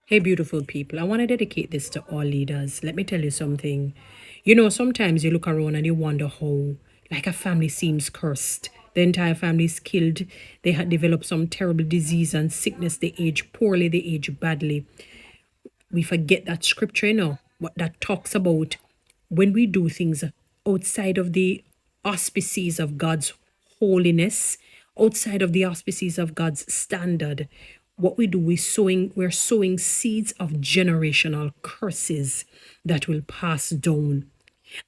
Hey, beautiful people. I want to dedicate this to all leaders. Let me tell you something. Sometimes you look around and you wonder how, like, a family seems cursed. The entire family is killed. They had developed some terrible disease and sickness. They age poorly. They age badly. We forget that scripture, what that talks about when we do things outside of the auspices of God's holiness, outside of the auspices of God's standard. What we do is we're sowing seeds of generational curses that will pass down.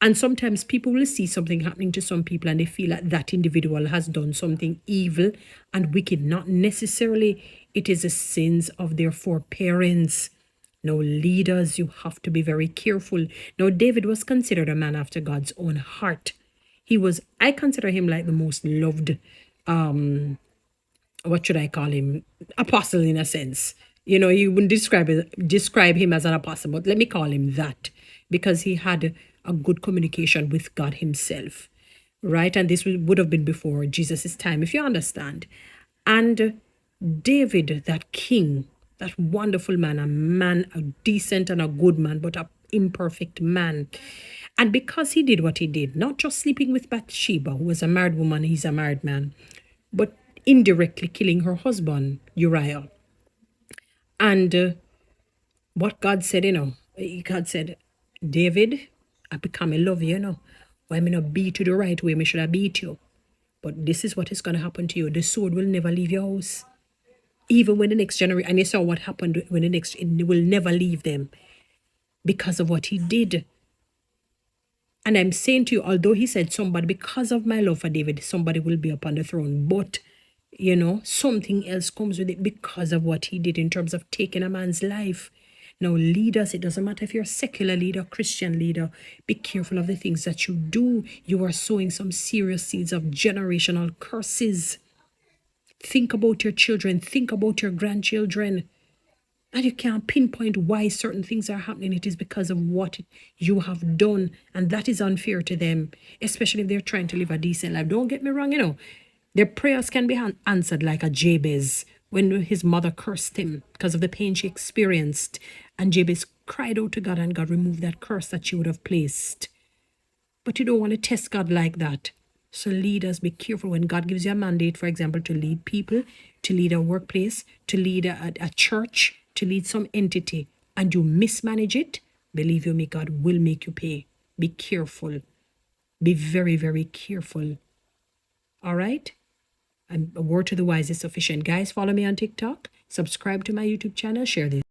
And sometimes people will see something happening to some people and they feel that that individual has done something evil and wicked. Not necessarily it is the sins of their foreparents. Now, leaders, you have to be very careful. Now, David was considered a man after God's own heart. I consider him like the most loved, what should I call him? Apostle in a sense. You wouldn't describe him as an apostle, but let me call him that because he had a good communication with God himself, right? And this would have been before Jesus' time, if you understand. And David, that king, that wonderful man, a decent and a good man, but a imperfect man. And because he did what he did, not just sleeping with Bathsheba, who was a married woman, he's a married man, but indirectly killing her husband, Uriah. And what God said, God said, David, I become a love you. Why me not beat you the right way, me should I beat you. But this is what is going to happen to you. The sword will never leave your house. Even when the next generation, and you saw what happened when it will never leave them because of what he did. And I'm saying to you, although he said somebody, because of my love for David, somebody will be upon the throne. But, something else comes with it because of what he did in terms of taking a man's life. Now, leaders, it doesn't matter if you're a secular leader, Christian leader, be careful of the things that you do. You are sowing some serious seeds of generational curses. Think about your children, think about your grandchildren. And you can't pinpoint why certain things are happening. It is because of what you have done. And that is unfair to them, especially if they're trying to live a decent life. Don't get me wrong, their prayers can be answered like a Jabez when his mother cursed him because of the pain she experienced. And Jabez cried out to God and God removed that curse that she would have placed. But you don't want to test God like that. So leaders, be careful when God gives you a mandate, for example, to lead people, to lead a workplace, to lead a church, to lead some entity, and you mismanage it, believe you me, God will make you pay. Be careful. Be very, very careful. All right? And a word to the wise is sufficient. Guys, follow me on TikTok. Subscribe to my YouTube channel. Share this.